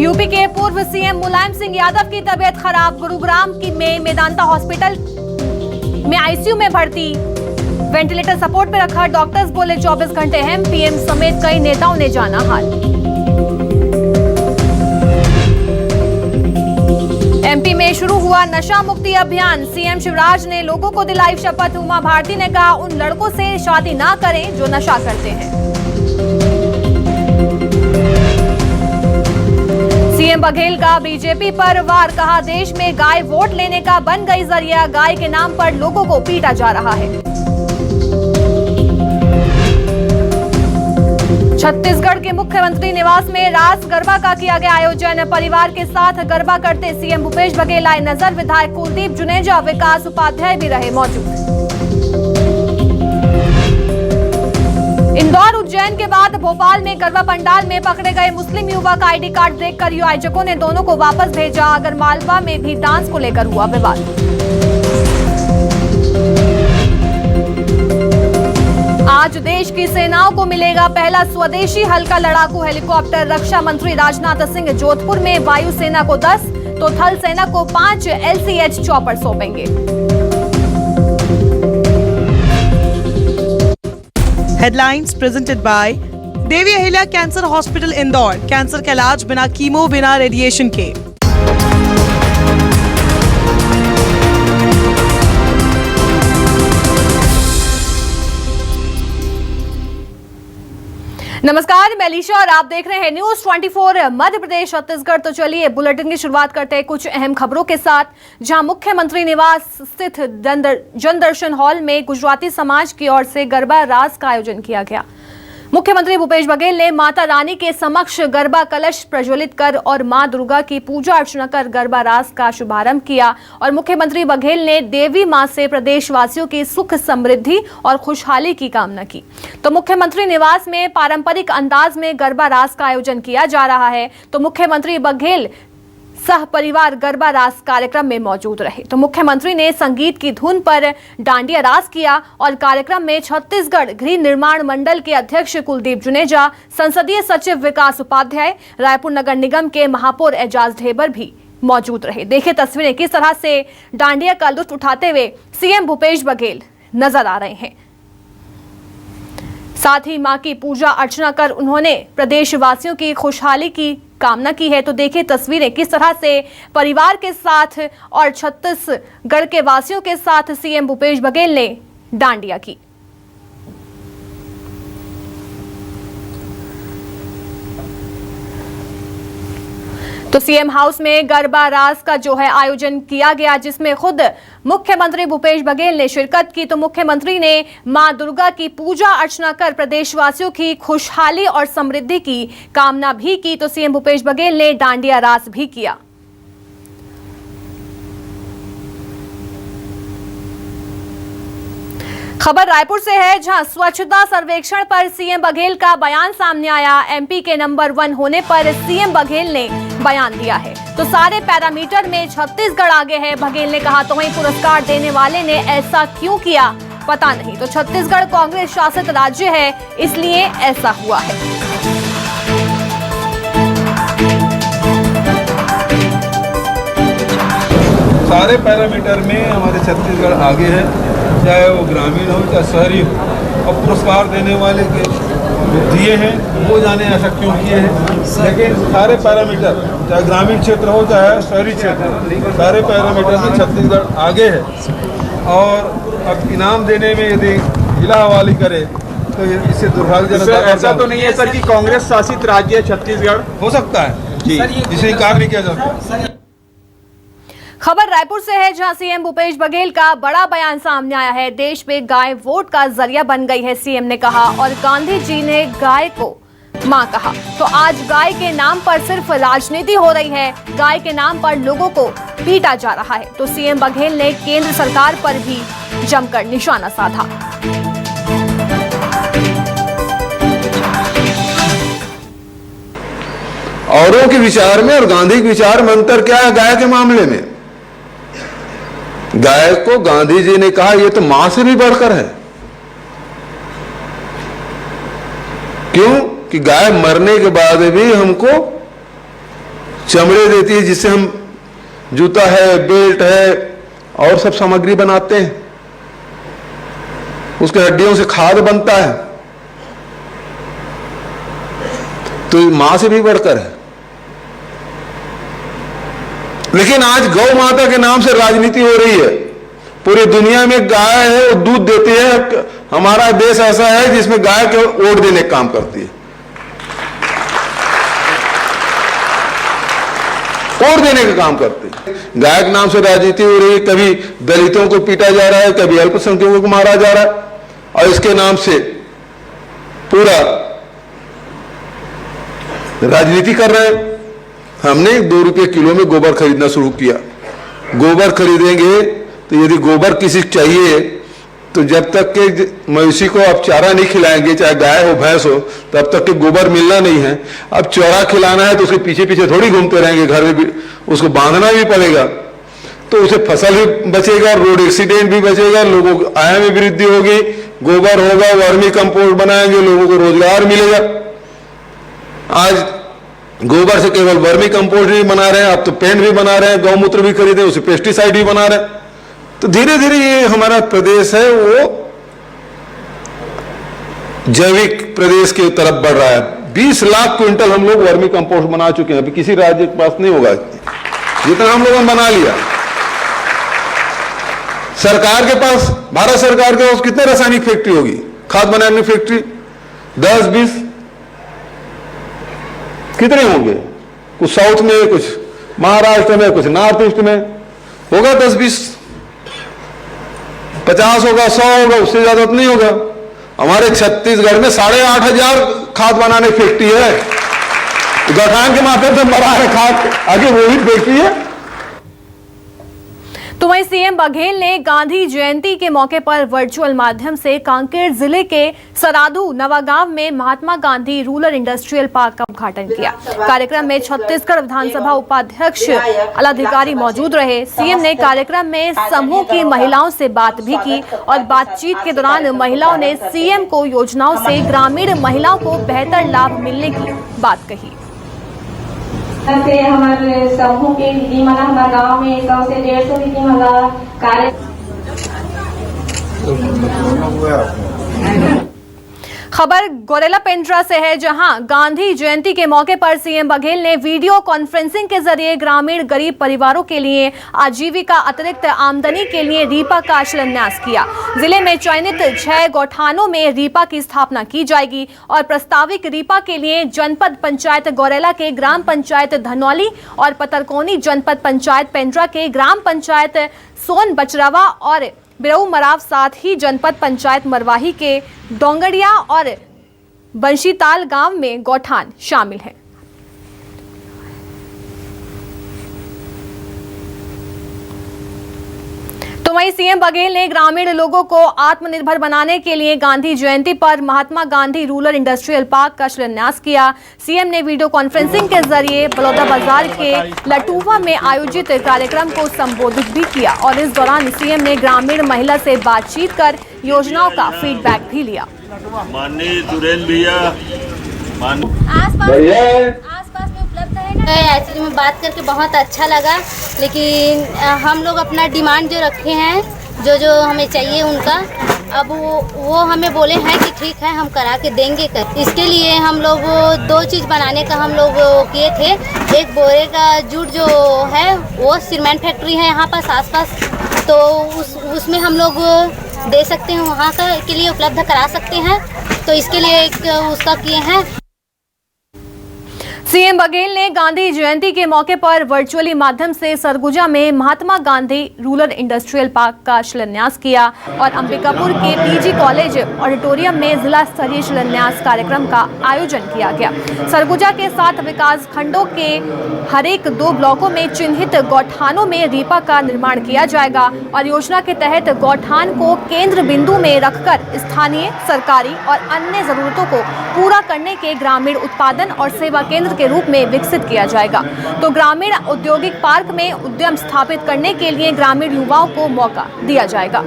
UP के पूर्व CM Mulayam Singh Yadav की तबीयत खराब। गुरुग्राम की मेदांता हॉस्पिटल में आईसीयू में भर्ती, वेंटिलेटर सपोर्ट पे रखा। डॉक्टर्स बोले 24 घंटे अहम। पीएम समेत कई नेताओं ने जाना हाल। एमपी में शुरू हुआ नशा मुक्ति अभियान। सीएम शिवराज ने लोगों को दिलाई शपथ। उमा भारती ने कहा उन लड़कों से शादी ना करें जो नशा करते हैं। सीएम बघेल का बीजेपी पर वार। कहा देश में गाय वोट लेने का बन गई जरिया। गाय के नाम पर लोगों को पीटा जा रहा है। छत्तीसगढ़ के मुख्यमंत्री निवास में रास गरबा का किया गया आयोजन। परिवार के साथ गरबा करते सीएम भूपेश बघेल आए नजर। विधायक कुलदीप जुनेजा, विकास उपाध्याय भी रहे मौजूद। इंदौर उज्जैन के बाद भोपाल में गरबा पंडाल में पकड़े गए मुस्लिम युवक। आईडी कार्ड देखकर आयोजकों ने दोनों को वापस भेजा। आगरमालवा में भी डांस को लेकर हुआ विवाद। आज देश की सेनाओं को मिलेगा पहला स्वदेशी हल्का लड़ाकू हेलीकॉप्टर। रक्षा मंत्री राजनाथ सिंह जोधपुर में वायुसेना को 10 तो थल सेना को 5 LCH चॉपर सौंपेंगे। Headlines presented by Devi Ahilya cancer hospital Indore. Cancer का इलाज बिना कीमो, बिना रेडिएशन के। नमस्कार, मैं अलीशा और आप देख रहे हैं न्यूज 24 मध्य प्रदेश छत्तीसगढ़। तो चलिए बुलेटिन की शुरुआत करते हैं कुछ अहम खबरों के साथ। जहां मुख्यमंत्री निवास स्थित जनदर्शन हॉल में गुजराती समाज की ओर से गरबा रास का आयोजन किया गया। मुख्यमंत्री भूपेश बघेल ने माता रानी के समक्ष गरबा कलश प्रज्वलित कर और मां दुर्गा की पूजा अर्चना कर गरबा रास का शुभारंभ किया। और मुख्यमंत्री बघेल ने देवी मां से प्रदेशवासियों की सुख समृद्धि और खुशहाली की कामना की। तो मुख्यमंत्री निवास में पारंपरिक अंदाज में गरबा रास का आयोजन किया जा रहा है। तो मुख्यमंत्री बघेल सह परिवार गरबा रास कार्यक्रम में मौजूद रहे। तो मुख्यमंत्री ने संगीत की धुन पर डांडिया रास किया और कार्यक्रम में छत्तीसगढ़ गृह निर्माण मंडल के अध्यक्ष कुलदीप जुनेजा, संसदीय सचिव विकास उपाध्याय, रायपुर नगर निगम के महापौर एजाज ढेबर भी मौजूद रहे। देखिए तस्वीरें किस तरह से डांडिया का लुत्फ उठाते हुए सीएम भूपेश बघेल नजर आ रहे हैं। साथ ही मां की पूजा अर्चना कर उन्होंने प्रदेशवासियों की खुशहाली की कामना की है। तो देखिए तस्वीरें किस तरह से परिवार के साथ और छत्तीसगढ़ के वासियों के साथ सीएम भूपेश बघेल ने डांडिया की। तो सीएम हाउस में गरबा रास का जो है आयोजन किया गया, जिसमें खुद मुख्यमंत्री भूपेश बघेल ने शिरकत की। तो मुख्यमंत्री ने मां दुर्गा की पूजा अर्चना कर प्रदेशवासियों की खुशहाली और समृद्धि की कामना भी की। तो सीएम भूपेश बघेल ने डांडिया रास भी किया। खबर रायपुर से है, जहां स्वच्छता सर्वेक्षण पर सीएम बघेल का बयान सामने आया। एमपी के नंबर 1 होने पर सीएम बघेल ने बयान दिया है। तो सारे पैरामीटर में छत्तीसगढ़ आगे है। बघेल ने कहा तो वहीं पुरस्कार देने वाले ने ऐसा क्यों किया पता नहीं। तो छत्तीसगढ़ कांग्रेस शासित राज्य है, इसलिए ऐसा हुआ है। सारे पैरामीटर में हमारे छत्तीसगढ़ आगे है, चाहे वो ग्रामीण हो चाहे शहरी हो। और पुरस्कार देने वाले के दिए हैं, वो जाने ऐसा क्यों किए हैं। लेकिन सारे पैरामीटर, चाहे ग्रामीण क्षेत्र हो चाहे शहरी क्षेत्र, सारे पैरामीटर में छत्तीसगढ़ आगे है। और अब इनाम देने में यदि हिला हवाली करे तो इससे दुर्भाग्यजनक। ऐसा तो नहीं है सर कि कांग्रेस शासित राज्य है छत्तीसगढ़? हो सकता है जी, इसे इनकार नहीं किया जा सकता। खबर रायपुर से है, जहां सीएम भूपेश बघेल का बड़ा बयान सामने आया है। देश में गाय वोट का जरिया बन गई है, सीएम ने कहा। और गांधी जी ने गाय को मां कहा। तो आज गाय के नाम पर सिर्फ राजनीति हो रही है, गाय के नाम पर लोगों को पीटा जा रहा है। तो सीएम बघेल ने केंद्र सरकार पर भी जमकर निशाना साधा। औरों के विचार में और गांधी के विचार में अंतर क्या है? गाय के मामले में गाय को गांधी जी ने कहा यह तो मां से भी बढ़कर है। क्यों? कि गाय मरने के बाद भी हमको चमड़े देती है जिससे हम जूता है, बेल्ट है और सब सामग्री बनाते हैं। उसके हड्डियों से खाद बनता है। तो ये मां से भी बढ़कर है। लेकिन आज गौ माता के नाम से राजनीति हो रही है। पूरी दुनिया में गाय है, वो दूध देती है। हमारा देश ऐसा है जिसमें गाय के वोट देने का काम करती है, वोट देने का काम करती है। गाय के नाम से राजनीति हो रही है। कभी दलितों को पीटा जा रहा है, कभी अल्पसंख्यकों को मारा जा रहा है, और इसके नाम से पूरा राजनीति कर रहे हैं। हमने 2 रुपये किलो में गोबर खरीदना शुरू किया। गोबर खरीदेंगे तो यदि गोबर किसी को चाहिए तो जब तक के मवेशी को आप चारा नहीं खिलाएंगे, चाहे गाय हो भैंस हो, तब तक के गोबर मिलना नहीं है। अब चारा खिलाना है तो उसके पीछे पीछे थोड़ी घूमते रहेंगे, घर में भी उसको बांधना भी पड़ेगा। तो उसे फसल भी बचेगा, रोड एक्सीडेंट भी बचेगा, लोगों की आय में वृद्धि होगी, गोबर होगा, वर्मी कंपोस्ट बनाएंगे, लोगों को रोजगार मिलेगा। आज गोबर से केवल वर्मी कंपोस्ट नहीं बना रहे हैं, अब तो पेंट भी बना रहे हैं, गौमूत्र भी खरीदे, उसे पेस्टिसाइड भी बना रहे हैं। तो धीरे धीरे ये हमारा प्रदेश है वो जैविक प्रदेश की तरफ बढ़ रहा है। 20 लाख क्विंटल हम लोग वर्मी कंपोस्ट बना चुके हैं। अभी किसी राज्य के पास नहीं होगा जितना हम लोगों ने बना लिया। सरकार के पास, भारत सरकार के पास कितने रासायनिक फैक्ट्री होगी, खाद बनाने की फैक्ट्री? 10-20 कितने होंगे? कुछ साउथ में, कुछ महाराष्ट्र में, कुछ नॉर्थ ईस्ट में होगा 10-20, 50 होगा, 100 होगा, उससे ज्यादा तो नहीं होगा। हमारे छत्तीसगढ़ में 8,500 खाद बनाने की फैक्ट्री है। गठान के माध्यम से बना है खाद, आगे वही फैक्ट्री है। तो वहीं सीएम बघेल ने गांधी जयंती के मौके पर वर्चुअल माध्यम से कांकेर जिले के सराधू नवागांव में Mahatma Gandhi rural industrial park का उद्घाटन किया। कार्यक्रम में छत्तीसगढ़ विधानसभा उपाध्यक्ष अलाधिकारी मौजूद रहे। सीएम ने कार्यक्रम में समूह की महिलाओं से बात भी की और बातचीत के दौरान महिलाओं ने सीएम को योजनाओं से ग्रामीण महिलाओं को बेहतर लाभ मिलने की बात कही। से हमारे समूह के दीदी मना हमारे गाँव में 100 से 150 दीदी मना कार्य। खबर गोरेला पेंड्रा से है, जहां गांधी जयंती के मौके पर सीएम बघेल ने वीडियो कॉन्फ्रेंसिंग के जरिए ग्रामीण गरीब परिवारों के लिए आजीविका अतिरिक्त आमदनी के लिए रीपा का शिलान्यास किया। जिले में चयनित 6 गौठानों में रीपा की स्थापना की जाएगी और प्रस्तावित रीपा के लिए जनपद पंचायत गोरेला के ग्राम पंचायत धनौली और पतरकोनी, जनपद पंचायत पेंड्रा के ग्राम पंचायत सोन बचरावा और बिरऊ मराव, साथ ही जनपद पंचायत मरवाही के डोंगड़िया और बंशीताल गांव में गौठान शामिल हैं। तो वहीं सीएम बघेल ने ग्रामीण लोगों को आत्मनिर्भर बनाने के लिए गांधी जयंती पर Mahatma Gandhi rural industrial park का शिलान्यास किया। सीएम ने वीडियो कॉन्फ्रेंसिंग के जरिए बलौदाबाजार के लटुवा में आयोजित कार्यक्रम को संबोधित भी किया और इस दौरान सीएम ने ग्रामीण महिला से बातचीत कर योजनाओं का फीडबैक भी लिया। माननीय सुरेंद्र भैया आसपास में उपलब्ध है। एक्चुअली में बात करके बहुत अच्छा लगा, लेकिन हम लोग अपना डिमांड जो रखे हैं, जो हमें चाहिए उनका, अब वो हमें बोले हैं कि ठीक है हम करा के देंगे कर। इसके लिए हम लोग 2 चीज़ बनाने का हम लोग किए थे। एक बोरे का जूट जो है वो सीमेंट फैक्ट्री है यहाँ पास आसपास, तो उसमें हम लोग दे सकते हैं, वहाँ का के लिए उपलब्ध करा सकते हैं। तो इसके लिए उसका किए हैं। सीएम बघेल ने गांधी जयंती के मौके पर वर्चुअली माध्यम से सरगुजा में Mahatma Gandhi rural industrial park का शिलान्यास किया और अंबिकापुर के पीजी कॉलेज ऑडिटोरियम में जिला स्तरीय शिलान्यास कार्यक्रम का आयोजन किया गया। सरगुजा के 7 विकास खंडों के हरेक 2 ब्लॉकों में चिन्हित गौठानों में रीपा का निर्माण किया जाएगा और योजना के तहत गौठान को केंद्र बिंदु में रखकर स्थानीय, सरकारी और अन्य जरूरतों को पूरा करने के ग्रामीण उत्पादन और सेवा केंद्र के रूप में विकसित किया जाएगा। तो ग्रामीण औद्योगिक पार्क में उद्यम स्थापित करने के लिए ग्रामीण युवाओं को मौका दिया जाएगा।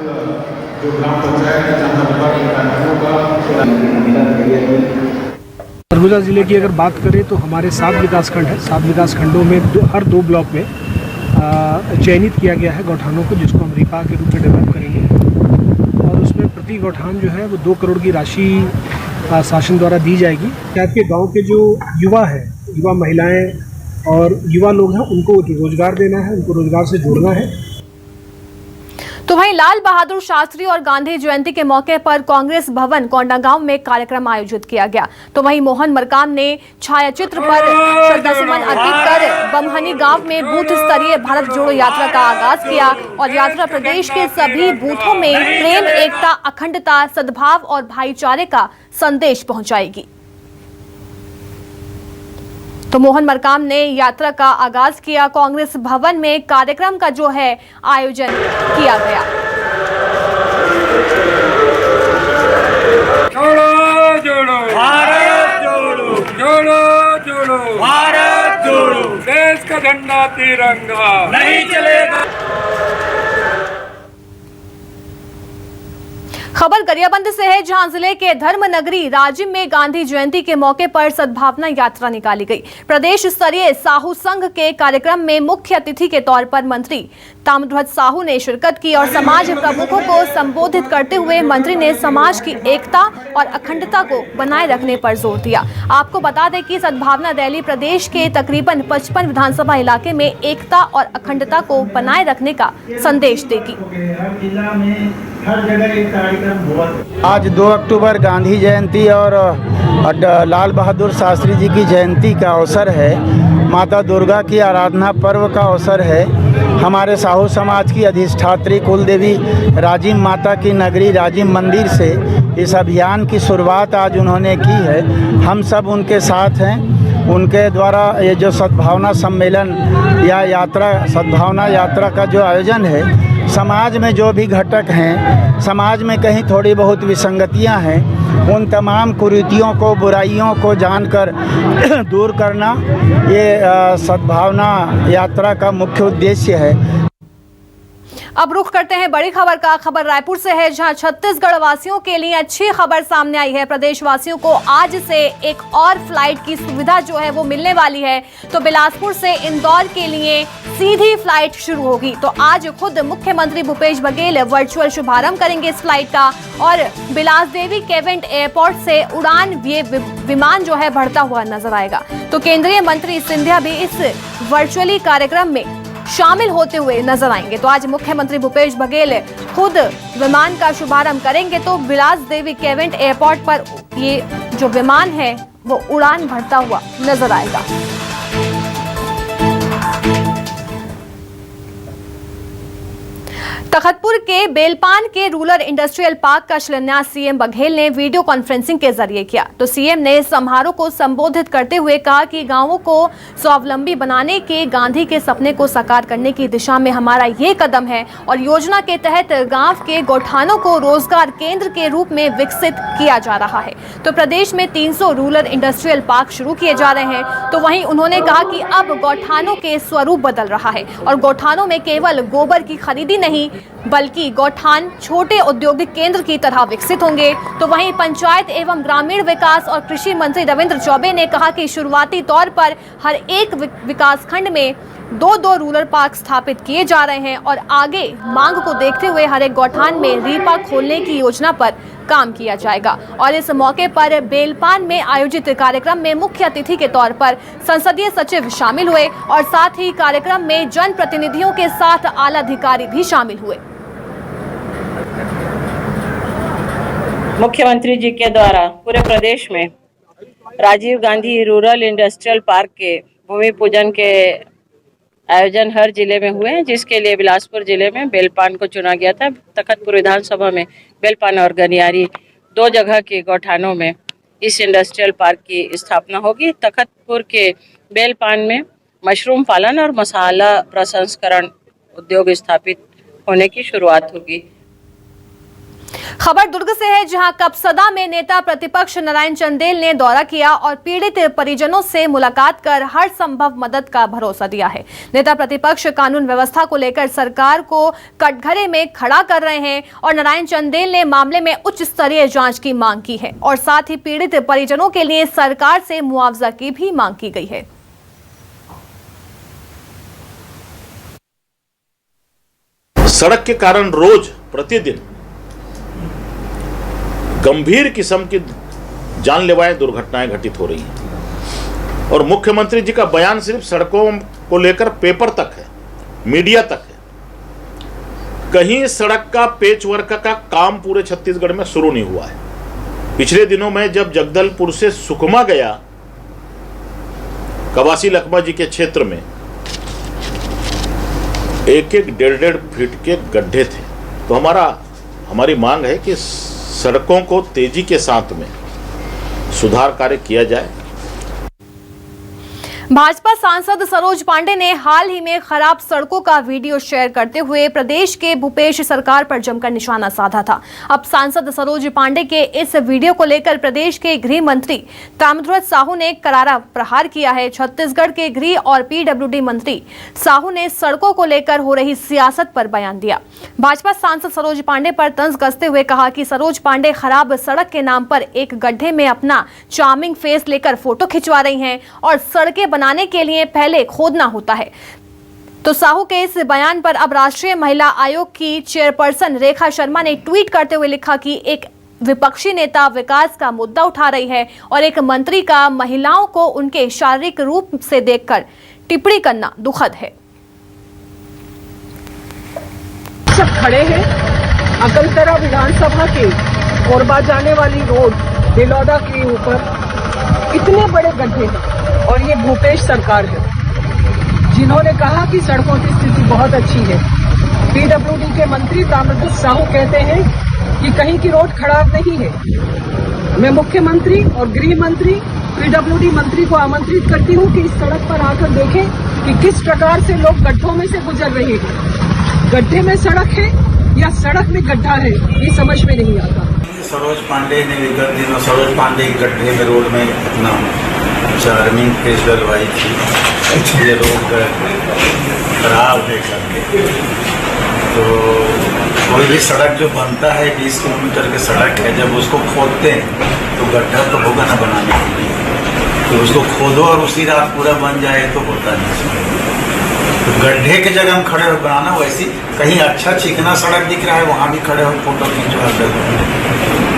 सरगुजा ज़िले की अगर बात करें तो हमारे 7 विकासखंड हैं। 7 विकासखंडों में हर 2 ब्लॉक में चयनित किया गया है गौठानों को, जिसको हम रिपा के रूप में डेवलप करेंगे और उसमें प्रति गौठान जो है वो 2 करोड़ की राशि शासन द्वारा दी जाएगी। आपके गांव के जो युवा है, युवा महिलाएं और युवा लोग हैं, उनको रोजगार देना है, उनको रोजगार से जोड़ना है। तो वहीं लाल बहादुर शास्त्री और गांधी जयंती के मौके पर कांग्रेस भवन कोंडागांव में कार्यक्रम आयोजित किया गया। तो वहीं मोहन मरकाम ने छायाचित्र पर श्रद्धासुमन अर्पित कर बमहनी गांव में बूथ स्तरीय भारत जोड़ो यात्रा का आगाज किया और यात्रा प्रदेश के सभी बूथों में प्रेम, एकता, अखंडता, सद्भाव और भाईचारे का संदेश पहुंचाएगी। तो मोहन मरकाम ने यात्रा का आगाज किया। कांग्रेस भवन में कार्यक्रम का जो है आयोजन किया गया। जोड़ो जोड़ो भारत जोड़ो, जोड़ो जोड़ो भारत जोड़ो, देश का झंडा तिरंगा नहीं चलेगा। खबर गरियाबंद से है, जहां जिले के धर्म नगरी राजिम में गांधी जयंती के मौके पर सद्भावना यात्रा निकाली गई। प्रदेश स्तरीय साहू संघ के कार्यक्रम में मुख्य अतिथि के तौर पर मंत्री ताम्रध्वज साहू ने शिरकत की और समाज प्रमुखों को संबोधित करते हुए मंत्री ने समाज की एकता और अखंडता को बनाए रखने पर जोर दिया। आपको बता दें कि सद्भावना रैली प्रदेश के तकरीबन 55 विधानसभा इलाके में एकता और अखंडता को बनाए रखने का संदेश देगी। आज 2 अक्टूबर गांधी जयंती और लाल बहादुर शास्त्री जी की जयंती का अवसर है। माता दुर्गा की आराधना पर्व का अवसर है। हमारे साहू समाज की अधिष्ठात्री कुल देवी राजिम माता की नगरी राजिम मंदिर से इस अभियान की शुरुआत आज उन्होंने की है। हम सब उनके साथ हैं। उनके द्वारा ये जो सद्भावना सम्मेलन या यात्रा, सद्भावना यात्रा का जो आयोजन है, समाज में जो भी घटक हैं, समाज में कहीं थोड़ी बहुत विसंगतियां हैं, उन तमाम कुरीतियों को, बुराइयों को जानकर दूर करना ये सद्भावना यात्रा का मुख्य उद्देश्य है। अब रुख करते हैं बड़ी खबर का। खबर रायपुर से है, जहां छत्तीसगढ़ वासियों के लिए अच्छी खबर सामने आई है। प्रदेश वासियों को आज से एक और फ्लाइट की सुविधा जो है वो मिलने वाली है। तो बिलासपुर से इंदौर के लिए सीधी फ्लाइट शुरू होगी। तो आज खुद मुख्यमंत्री भूपेश बघेल वर्चुअल शुभारंभ करेंगे इस फ्लाइट का और बिलासदेवी केवेंट एयरपोर्ट से उड़ान ये विमान जो है बढ़ता हुआ नजर आएगा। तो केंद्रीय मंत्री सिंधिया भी इस वर्चुअली कार्यक्रम में शामिल होते हुए नजर आएंगे। तो आज मुख्यमंत्री भूपेश बघेल खुद विमान का शुभारंभ करेंगे। तो बिलासदेवी केवेंट एयरपोर्ट पर ये जो विमान है वो उड़ान भरता हुआ नजर आएगा। तखतपुर के बेलपान के रूरल इंडस्ट्रियल पार्क का शिलान्यास सीएम बघेल ने वीडियो कॉन्फ्रेंसिंग के जरिए किया। तो सीएम ने समारोह को संबोधित करते हुए कहा कि गांवों को स्वावलंबी बनाने के गांधी के सपने को साकार करने की दिशा में हमारा ये कदम है और योजना के तहत गांव के गौठानों को रोजगार केंद्र के रूप में विकसित किया जा रहा है। तो प्रदेश में 300 रूरल इंडस्ट्रियल पार्क शुरू किए जा रहे हैं। तो वहीं उन्होंने कहा कि अब गौठानों के स्वरूप बदल रहा है और गौठानों में केवल गोबर की खरीदी नहीं बल्कि गौठान छोटे औद्योगिक केंद्र की तरह विकसित होंगे। तो वहीं पंचायत एवं ग्रामीण विकास और कृषि मंत्री रविंद्र चौबे ने कहा कि शुरुआती तौर पर हर एक विकासखंड में 2-2 रूरल पार्क स्थापित किए जा रहे हैं और आगे मांग को देखते हुए हर एक गौठान में रीपा खोलने की योजना पर काम किया जाएगा। और इस मौके पर बेलपान में आयोजित कार्यक्रम में मुख्य अतिथि के तौर पर संसदीय सचिव शामिल हुए और साथ ही कार्यक्रम में जनप्रतिनिधियों के साथ आला अधिकारी भी शामिल हुए। मुख्यमंत्री जी के द्वारा पूरे प्रदेश में Rajiv Gandhi rural industrial park के भूमि पूजन के आयोजन हर जिले में हुए हैं, जिसके लिए बिलासपुर जिले में बेलपान को चुना गया था। तखतपुर विधानसभा में बेलपान और गनियारी 2 जगह के गौठानों में इस इंडस्ट्रियल पार्क की स्थापना होगी। तखतपुर के बेलपान में मशरूम पालन और मसाला प्रसंस्करण उद्योग स्थापित होने की शुरुआत होगी। खबर दुर्ग से है, जहां कपसदा में नेता प्रतिपक्ष नारायण चंदेल ने दौरा किया और पीड़ित परिजनों से मुलाकात कर हर संभव मदद का भरोसा दिया है। नेता प्रतिपक्ष कानून व्यवस्था को लेकर सरकार को कटघरे में खड़ा कर रहे हैं और नारायण चंदेल ने मामले में उच्च स्तरीय जांच की मांग की है और साथ ही पीड़ित परिजनों के लिए सरकार से मुआवजा की भी मांग की गई है। सड़क के कारण रोज प्रतिदिन गंभीर किस्म की जानलेवा दुर्घटनाएं घटित हो रही हैं और मुख्यमंत्री जी का बयान सिर्फ सड़कों को लेकर पेपर तक है, मीडिया तक है। कहीं सड़क का पेचवर्क का काम पूरे छत्तीसगढ़ में शुरू नहीं हुआ है। पिछले दिनों में जब जगदलपुर से सुकमा गया कवासी लखमा जी के क्षेत्र में 1-1, 1.5 फीट के गड्ढे थे, तो हमारी मांग है कि सड़कों को तेजी के साथ में सुधार कार्य किया जाए। भाजपा सांसद सरोज पांडे ने हाल ही में खराब सड़कों का वीडियो शेयर करते हुए प्रदेश के भूपेश सरकार पर जमकर निशाना साधा था। अब सांसद सरोज पांडे के इस वीडियो को लेकर प्रदेश के गृह मंत्री ताम्रध्वज साहू ने करारा प्रहार किया है। छत्तीसगढ़ के गृह और पीडब्ल्यूडी मंत्री साहू ने सड़कों को लेकर हो रही सियासत पर बयान दिया। भाजपा सांसद सरोज पांडे पर तंज कसते हुए कहा कि सरोज पांडे खराब सड़क के नाम पर एक गड्ढे में अपना चार्मिंग फेस लेकर फोटो खिंचवा रही हैं और सड़कें बनाने के लिए पहले खोदना होता है। तो साहू के इस बयान पर अब राष्ट्रीय महिला आयोग की चेयरपर्सन रेखा शर्मा ने ट्वीट करते हुए लिखा कि एक विपक्षी नेता विकास का मुद्दा उठा रही है और एक मंत्री का महिलाओं को उनके शारीरिक रूप से देखकर टिप्पणी करना दुखद है। सब खड़े हैं अकलतरा विधानसभा के कोरबा जाने वाली रोड दिलौदा के ऊपर इतने बड़े गड्ढे हैं और ये भूपेश सरकार है जिन्होंने कहा कि सड़कों की स्थिति बहुत अच्छी है। पीडब्ल्यूडी के मंत्री ताम्रध्वज साहू कहते हैं कि कहीं की रोड खराब नहीं है। मैं मुख्यमंत्री और गृह मंत्री पीडब्ल्यूडी मंत्री को आमंत्रित करती हूं कि इस सड़क पर आकर देखें कि किस प्रकार से लोग गड्ढों में से गुजर रहे हैं। गड्ढे में सड़क है या सड़क में गड्ढा है, ये समझ में नहीं आता। सरोज पांडे ने विगत दिनों सरोज पांडे गड्ढे में रोड में अपना चार्मिंग फेस डलवाई थी। ये रोड खराब है करके, तो कोई भी सड़क जो बनता है 20 किलोमीटर की सड़क है, जब उसको खोदते हैं तो गड्ढा तो होगा ना बनाने के लिए, तो उसको खोदो और उसी रात पूरा बन जाए तो होता नहीं। तो गड्ढे के जगह हम खड़े हो बनाना, वैसी कहीं अच्छा चिकना सड़क दिख रहा है वहां भी खड़े हो फोटो खींचवा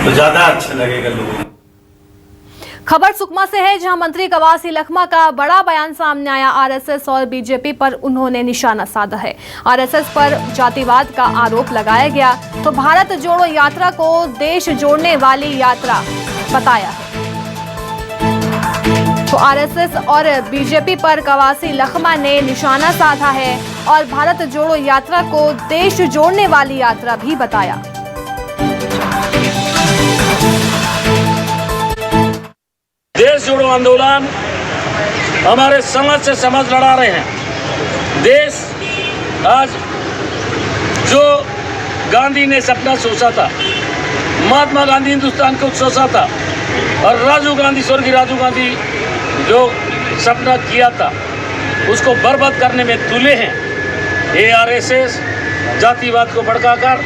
तो ज्यादा अच्छा लगेगा लोगों को। खबर सुकमा से है, जहां मंत्री कवासी लखमा का बड़ा बयान सामने आया। आरएसएस और बीजेपी पर उन्होंने निशाना साधा है। आरएसएस पर जातिवाद का आरोप लगाया गया तो भारत जोड़ो यात्रा को देश जोड़ने वाली यात्रा बताया है। तो आरएसएस और बीजेपी पर कवासी लखमा ने निशाना साधा है और भारत जोड़ो यात्रा को देश जोड़ने वाली यात्रा भी बताया। देश जोड़ो आंदोलन हमारे समझ से समझ लड़ा रहे हैं। देश आज जो गांधी ने सपना सोचा था, महात्मा गांधी हिंदुस्तान को सोचा था और राजीव गांधी, स्वर्गीय राजीव गांधी जो सपना किया था उसको बर्बाद करने में तुले हैं। ये आरएसएस जातिवाद को भड़काकर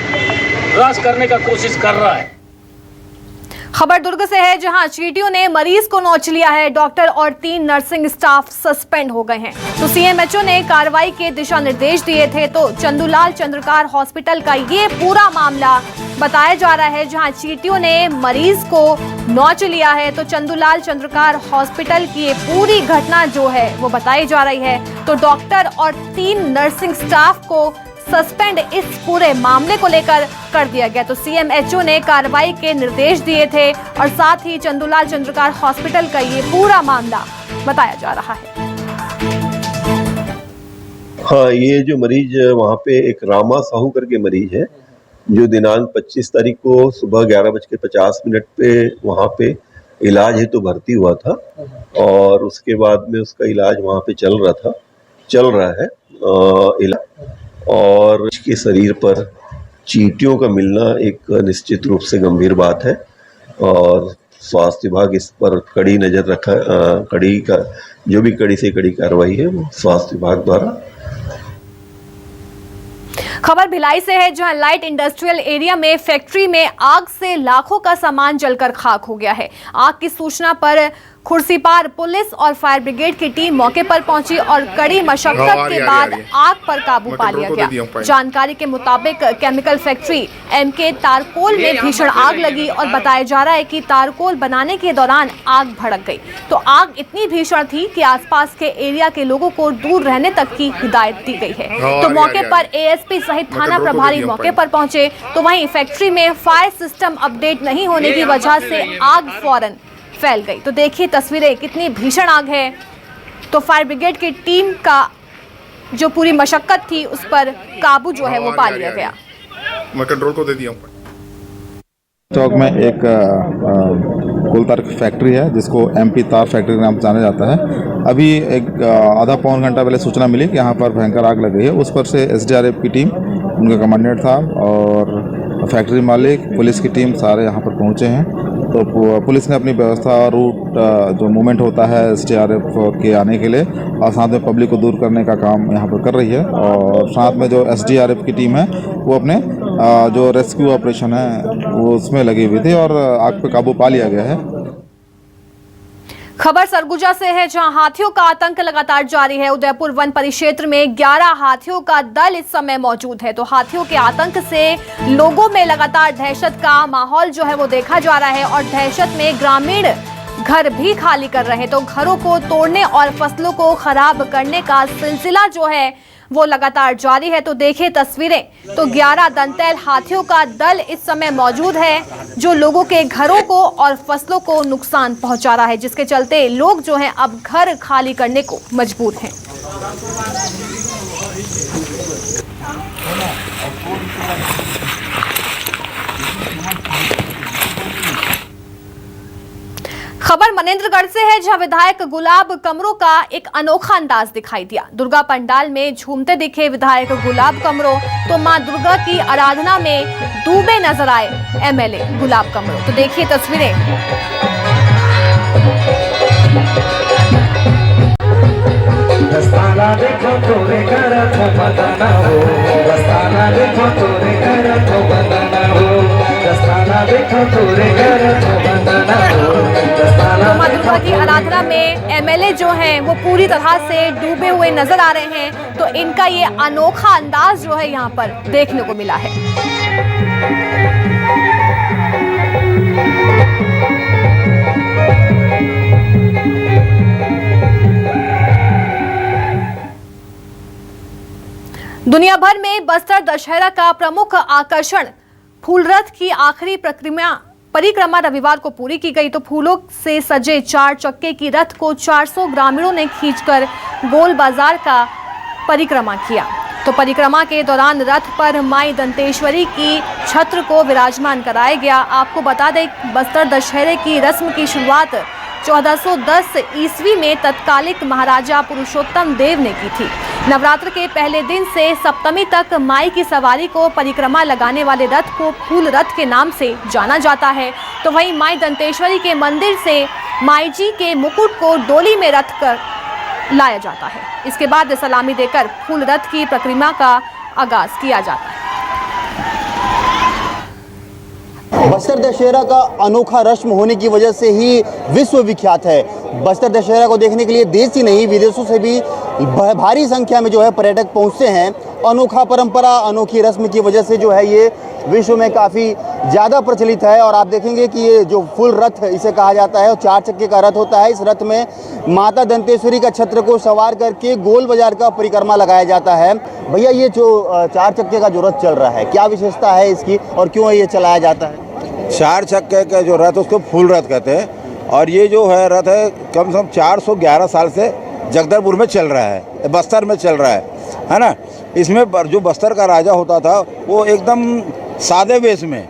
राज करने का कोशिश कर रहा है। खबर दुर्ग से है, जहां चींटियों ने मरीज को नोच लिया है। डॉक्टर और 3 नर्सिंग स्टाफ सस्पेंड हो गए हैं। तो सीएमएचओ ने कार्रवाई के दिशा निर्देश दिए थे। तो चंदूलाल चंद्रकार हॉस्पिटल का ये पूरा मामला बताया जा रहा है, जहां चींटियों ने मरीज को नोच लिया है। तो चंदूलाल चंद्रकार हॉस्पिटल की ये पूरी घटना जो है वो बताई जा रही है। तो डॉक्टर और 3 नर्सिंग स्टाफ को सस्पेंड इस पूरे मामले को लेकर कर दिया गया। तो सीएमएचओ ने कार्रवाई के निर्देश दिए थे और साथ ही चंदूलाल चंद्रकार हॉस्पिटल का ये पूरा मामला बताया जा रहा है। हाँ, ये जो मरीज वहाँ पे एक रामा साहू करके मरीज है, जो दिनांक 25 तारीख को सुबह 11:50 पे वहाँ पे इलाज है तो भर्ती हुआ था और उसके बाद में उसका इलाज वहाँ पे चल रहा है इलाज, और उसके शरीर पर चींटियों का मिलना एक निश्चित रूप से गंभीर बात है और स्वास्थ्य विभाग इस पर कड़ी नज़र रखा कड़ी का जो भी कड़ी से कड़ी कार्रवाई है वो स्वास्थ्य विभाग द्वारा। खबर भिलाई से है, जहां लाइट इंडस्ट्रियल एरिया में फैक्ट्री में आग से लाखों का सामान जलकर खाक हो गया है। आग की सूचना पर खुर्सीपार पुलिस और फायर ब्रिगेड की टीम मौके पर पहुंची और कड़ी मशक्कत के बाद आग पर काबू पा लिया गया। जानकारी के मुताबिक केमिकल फैक्ट्री एमके तारकोल में भीषण आग लगी और बताया जा रहा है कि तारकोल बनाने के दौरान आग भड़क गई। तो आग इतनी भीषण थी कि आसपास के एरिया के लोगों को दूर रहने तक की हिदायत दी गई है। तो मौके पर एएसपी सहित थाना प्रभारी मौके पर पहुंचे, तो वहीं फैक्ट्री में फायर सिस्टम अपडेट नहीं होने की वजह से आग फौरन फैल गई। तो देखिए तस्वीरें, कितनी भीषण आग है। तो फायर ब्रिगेड की टीम का जो पूरी मशक्कत थी उस पर काबू जो है वो पा लिया गया। मैं कंट्रोल को दे दिया हूं। चौक में एक कोल तार फैक्ट्री है जिसको एमपी तार फैक्ट्री के नाम से जाना जाता है। अभी एक आधा पौन घंटा पहले सूचना मिली कि यहाँ पर भयंकर आग लग गई है। उस पर से एसडीआरएफ की टीम, उनका कमांडेंट साहब और फैक्ट्री मालिक, पुलिस की टीम सारे यहाँ पर पहुँचे हैं। तो पुलिस ने अपनी व्यवस्था, रूट जो मूवमेंट होता है एसडीआरएफ के आने के लिए और साथ में पब्लिक को दूर करने का काम यहाँ पर कर रही है। और साथ में जो एसडीआरएफ की टीम है वो अपने जो रेस्क्यू ऑपरेशन है वो उसमें लगी हुई थी और आग पे काबू पा लिया गया है। खबर सरगुजा से है, जहां हाथियों का आतंक लगातार जारी है। उदयपुर वन परिक्षेत्र में 11 हाथियों का दल इस समय मौजूद है। तो हाथियों के आतंक से लोगों में लगातार दहशत का माहौल जो है वो देखा जा रहा है और दहशत में ग्रामीण घर भी खाली कर रहे हैं। तो घरों को तोड़ने और फसलों को खराब करने का सिलसिला जो है वो लगातार जारी है। तो देखिए तस्वीरें, तो 11 दंतैल हाथियों का दल इस समय मौजूद है जो लोगों के घरों को और फसलों को नुकसान पहुंचा रहा है, जिसके चलते लोग जो हैं अब घर खाली करने को मजबूर हैं। खबर मनेंद्रगढ़ से है, जहां विधायक गुलाब कमरो का एक अनोखा अंदाज दिखाई दिया। दुर्गा पंडाल में झूमते दिखे विधायक गुलाब कमरो, तो मां दुर्गा की आराधना में डूबे नजर आए एमएलए गुलाब कमरो। तो देखिए तस्वीरें। दस्ताना देखो तोरे घर को बताना हो, दस्ताना देखो तोरे घर को बताना हो, दस्ताना देखो तोरे घर को बताना हो। तो मां दुर्गा की आराधना में एमएलए जो हैं वो पूरी तरह से डूबे हुए नजर आ रहे हैं। तो इनका ये अनोखा अंदाज जो है यहाँ पर देखने को मिला है। दुनिया भर में बस्तर दशहरा का प्रमुख आकर्षण फूल रथ की आखिरी परिक्रमा रविवार को पूरी की गई। तो फूलों से सजे 4 चक्के की रथ को 400 ग्रामीणों ने खींचकर गोल बाजार का परिक्रमा किया। तो परिक्रमा के दौरान रथ पर माई दंतेश्वरी की छत्र को विराजमान कराया गया। आपको बता दें, बस्तर दशहरे की रस्म की शुरुआत 1410 ईस्वी में तत्कालिक महाराजा पुरुषोत्तम देव ने की थी। नवरात्र के पहले दिन से सप्तमी तक माई की सवारी को परिक्रमा लगाने वाले रथ को फूल रथ के नाम से जाना जाता है। तो वहीं माई दंतेश्वरी के मंदिर से माई जी के मुकुट को डोली में रख कर लाया जाता है। इसके बाद सलामी देकर फूल रथ की परिक्रमा का आगाज किया जाता है। बस्तर दशहरा का अनोखा रस्म होने की वजह से ही विश्व विख्यात है। बस्तर दशहरा को देखने के लिए देश ही नहीं विदेशों से भी भारी संख्या में जो है पर्यटक पहुंचते हैं। अनोखा परंपरा, अनोखी रस्म की वजह से जो है ये विश्व में काफ़ी ज़्यादा प्रचलित है। और आप देखेंगे कि ये जो फुल रथ इसे कहा जाता है, 4 चक्के का रथ होता है। इस रथ में माता दंतेश्वरी का छत्र को सवार करके गोल बाजार का परिक्रमा लगाया जाता है। भैया, ये जो 4 चक्के का जो रथ चल रहा है, क्या विशेषता है इसकी और क्यों ये चलाया जाता है? 4 चक्के का जो रथ उसको फूल रथ कहते हैं। और ये जो है रथ है कम से कम 411 साल से जगदलपुर में चल रहा है, बस्तर में चल रहा है ना। इसमें जो बस्तर का राजा होता था वो एकदम सादे वेश में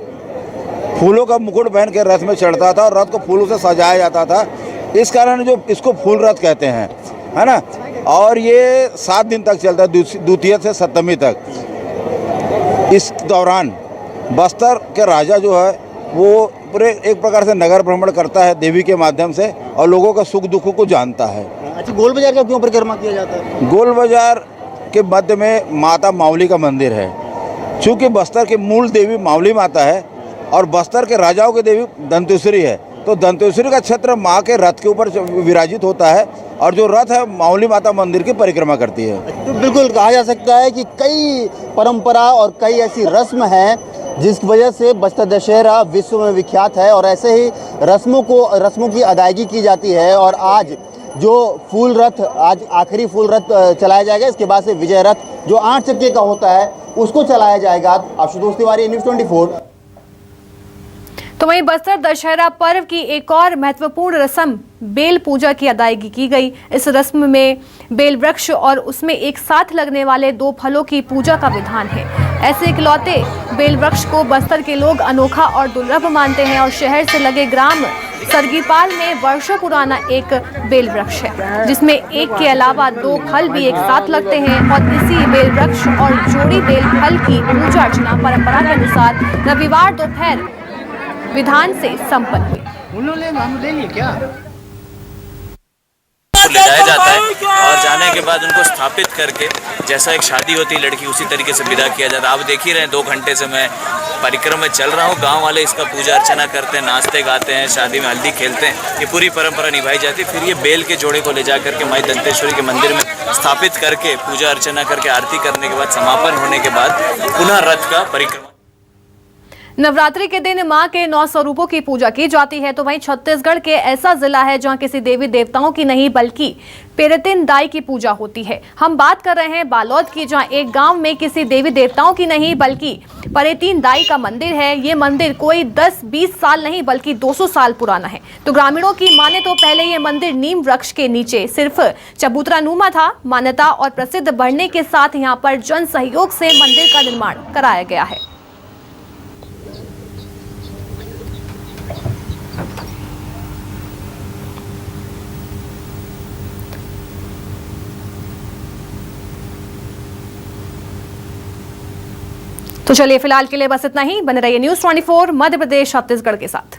फूलों का मुकुट पहन के रथ में चढ़ता था और रथ को फूलों से सजाया जाता था। इस कारण जो इसको फूल रथ कहते हैं, है ना। और ये 7 दिन तक चलता है, द्वितीय से सप्तमी तक। इस दौरान बस्तर के राजा जो है वो पूरे एक प्रकार से नगर भ्रमण करता है देवी के माध्यम से और लोगों का सुख दुख को जानता है। अच्छा, गोल बाजार का क्यों परिक्रमा किया जाता है? गोल बाजार के मध्य में माता मावली का मंदिर है। चूँकि बस्तर की मूल देवी मावली माता है और बस्तर के राजाओं की देवी दंतेश्वरी है, तो दंतेश्वरी का क्षेत्र माँ के रथ के ऊपर विराजित होता है और जो रथ है मावली माता मंदिर की परिक्रमा करती है। तो बिल्कुल कहा जा सकता है कि कई परंपरा और कई ऐसी रस्म हैं जिस वजह से बस्तर दशहरा विश्व में विख्यात है और ऐसे ही रस्मों की अदायगी की जाती है। और आज जो फूल रथ, आज आखिरी फूल रथ चलाया जाएगा, इसके बाद से विजय रथ जो 8 चक्के का होता है उसको चलाया जाएगा। आशुतोष तिवारी, न्यूज़ 24। तो वहीं बस्तर दशहरा पर्व की एक और महत्वपूर्ण रस्म बेल पूजा की अदायगी की गई। इस रस्म में बेल वृक्ष और उसमें एक साथ लगने वाले 2 फलों की पूजा का विधान है। ऐसे इकलौते बेल वृक्ष को बस्तर के लोग अनोखा और दुर्लभ मानते हैं और शहर से लगे ग्राम सरगीपाल में वर्षों पुराना एक बेल वृक्ष है जिसमें एक के अलावा 2 फल भी एक साथ लगते हैं और इसी बेल वृक्ष और जोड़ी बेल फल की पूजा अर्चना परंपरा के अनुसार रविवार दोपहर विधान से संपन्न हुई। उन्होंने हम ले लिए क्या? ले जाया जाता है और जाने के बाद उनको स्थापित करके जैसा एक शादी होती है लड़की उसी तरीके से विदा किया जाता है। आप देख ही रहे हैं 2 घंटे से मैं परिक्रमा में चल रहा हूँ। गांव वाले इसका पूजा अर्चना करते हैं, नाचते गाते हैं, शादी में हल्दी खेलते हैं। ये पूरी परंपरा निभाई जाती है। फिर ये बेल के जोड़े को ले जा करके माई दंतेश्वरी के मंदिर में स्थापित करके पूजा अर्चना करके आरती करने के बाद समापन होने के बाद पुनः रथ का परिक्रमा। नवरात्रि के दिन मां के 9 स्वरूपों की पूजा की जाती है। तो वहीं छत्तीसगढ़ के ऐसा जिला है जहां किसी देवी देवताओं की नहीं बल्कि पेरेतिन दाई की पूजा होती है। हम बात कर रहे हैं बालोद की, जहां एक गांव में किसी देवी देवताओं की नहीं बल्कि पेरेतिन दाई का मंदिर है। ये मंदिर कोई 10-20 साल नहीं बल्कि 200 साल पुराना है। तो ग्रामीणों की माने तो पहले ये मंदिर नीम वृक्ष के नीचे सिर्फ चबूतरा नुमा था। मान्यता और प्रसिद्ध बढ़ने के साथ यहाँ पर जन सहयोग से मंदिर का निर्माण कराया गया है। तो चलिए फिलहाल के लिए बस इतना ही। बने रहिए न्यूज़ 24 मध्य प्रदेश छत्तीसगढ़ के साथ।